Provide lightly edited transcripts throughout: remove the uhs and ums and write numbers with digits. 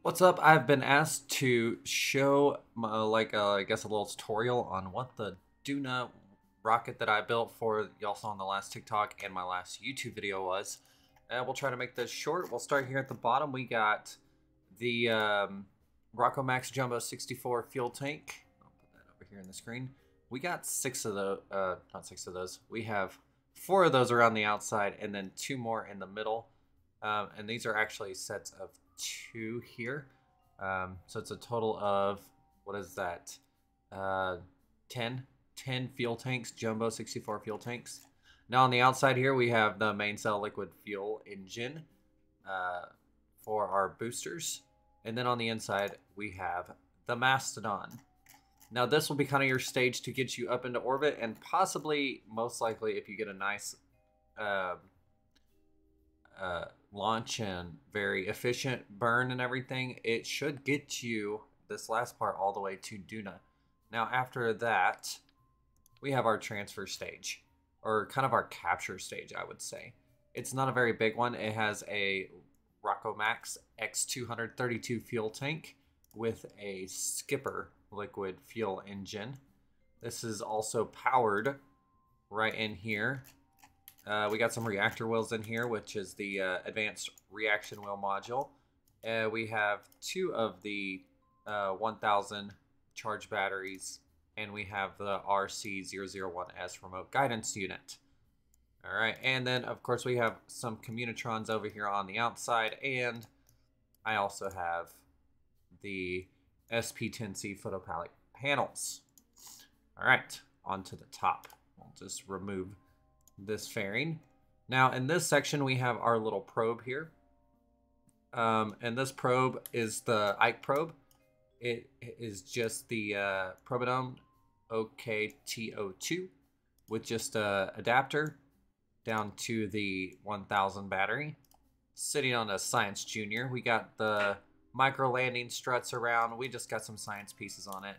What's up? I've been asked to show I guess a little tutorial on what the Duna rocket that I built for y'all saw on the last TikTok and my last YouTube video was. We'll try to make this short. We'll start here at the bottom. We got the Rockomax Jumbo 64 fuel tank. I'll put that over here in the screen. We got six of those, not six of those. We have four of those around the outside and then two more in the middle. And these are actually sets of two here. So it's a total of, what is that? 10 fuel tanks, Jumbo 64 fuel tanks. Now on the outside here, we have the main cell liquid fuel engine for our boosters. And then on the inside, we have the Mastodon. Now this will be kind of your stage to get you up into orbit, and possibly, most likely, if you get a nice launch and very efficient burn and everything, it should get you this last part all the way to Duna. Now after that, we have our transfer stage, or kind of our capture stage, I would say. It's not a very big one. It has a Rockomax X232 fuel tank with a Skipper liquid fuel engine. This is also powered right in here. We got some reactor wheels in here, which is the advanced reaction wheel module. We have two of the 1000 charge batteries, and we have the RC001S remote guidance unit. All right, and then of course we have some communitrons over here on the outside, and I also have the SP10C photopallet panels. All right, onto the top. We'll just remove this fairing. Now in this section we have our little probe here, and this probe is the Ike probe. It is just the Probodome OKTO2 with just a adapter down to the 1000 battery, sitting on a Science Junior. We got the micro landing struts around. We just got some science pieces on it.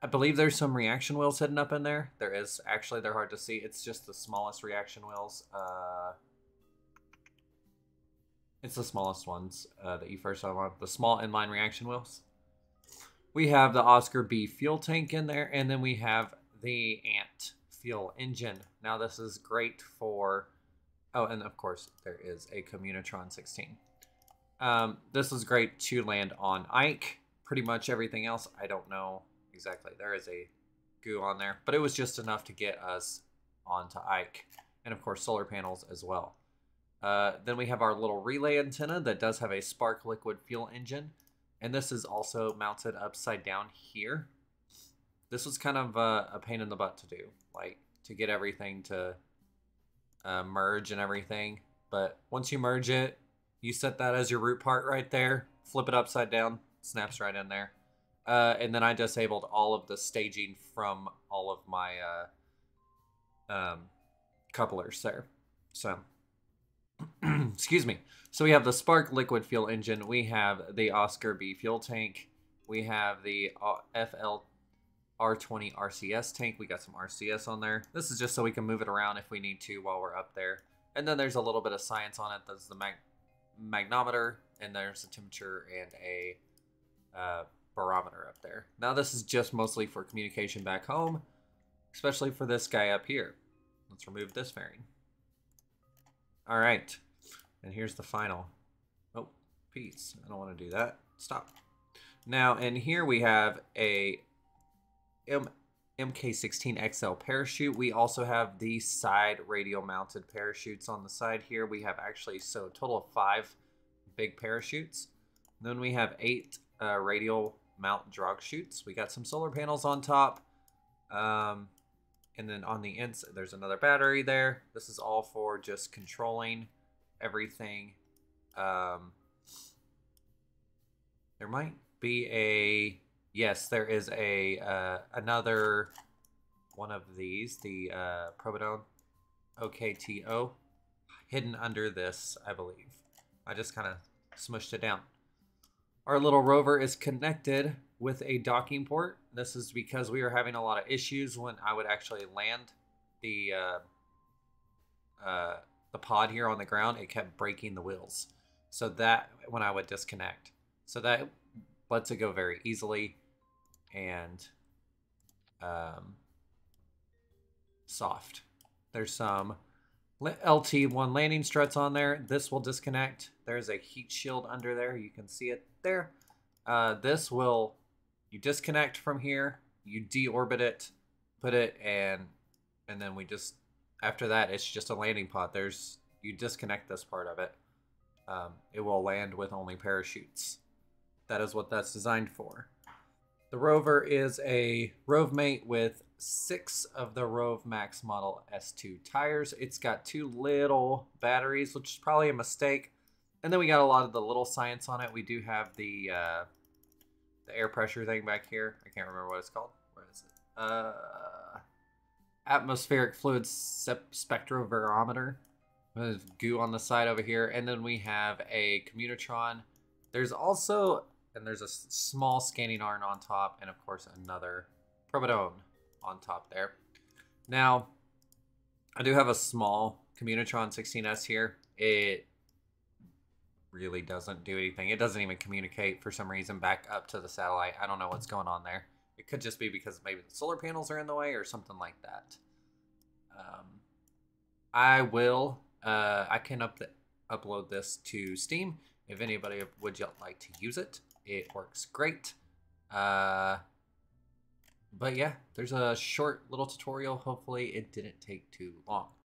I believe there's some reaction wheels hidden up in there. There is. Actually, they're hard to see. It's just the smallest reaction wheels. It's the smallest ones that you first saw, the small inline reaction wheels. We have the Oscar B fuel tank in there, and then we have the Ant fuel engine. Now this is great for, oh, and of course there is a Communitron 16. This is great to land on Ike. Pretty much everything else, I don't know exactly. There is a goo on there, but it was just enough to get us onto Ike, and of course solar panels as well. Then we have our little relay antenna that does have a spark liquid fuel engine, and this is also mounted upside down here. This was kind of a pain in the butt to do, like to get everything to merge and everything. But once you merge it, you set that as your root part right there, flip it upside down, snaps right in there. And then I disabled all of the staging from all of my couplers there. So, excuse me. So we have the Spark liquid fuel engine. We have the Oscar B fuel tank. We have the FL R20 RCS tank. We got some RCS on there. This is just so we can move it around if we need to while we're up there. And then there's a little bit of science on it. There's the magnometer, and there's a temperature and a barometer up there. Now this is just mostly for communication back home, especially for this guy up here. Let's remove this fairing. All right, and here's the final. Oh, peace. I don't want to do that. Stop. Now in here we have a MK16XL parachute. We also have the side radial mounted parachutes on the side here. We have actually, so a total of 5 big parachutes. Then we have 8 radial mount drag chutes. We got some solar panels on top. And then on the inside, there's another battery there. This is all for just controlling everything. There might be a, yes, there is a another one of these, the Probodome OKTO, hidden under this, I believe. I just kind of smushed it down. Our little rover is connected with a docking port. This is because we were having a lot of issues when I would actually land the pod here on the ground. It kept breaking the wheels. So that when I would disconnect. So that lets it go very easily and soft. There's some LT1 landing struts on there. This will disconnect. There's a heat shield under there. You can see it there. This will, you disconnect from here, you deorbit it, put it, and then we just, after that, it's just a landing pod. You disconnect this part of it. It will land with only parachutes. That is what that's designed for. The rover is a Rove mate with 6 of the Rove Max Model S2 tires. It's got 2 little batteries, which is probably a mistake. And then we got a lot of the little science on it. We do have the air pressure thing back here. I can't remember what it's called. Where is it? Atmospheric fluid spectrobarometer. There's goo on the side over here. And then we have a commutotron. There's also, and there's a small scanning arm on top, and of course another probodone on top there. Now, I do have a small commutotron 16S here. It really doesn't do anything. It doesn't even communicate for some reason back up to the satellite. I don't know what's going on there. It could just be because maybe the solar panels are in the way or something like that. I can upload this to Steam if anybody would like to use it. It works great. But yeah, there's a short little tutorial. Hopefully it didn't take too long.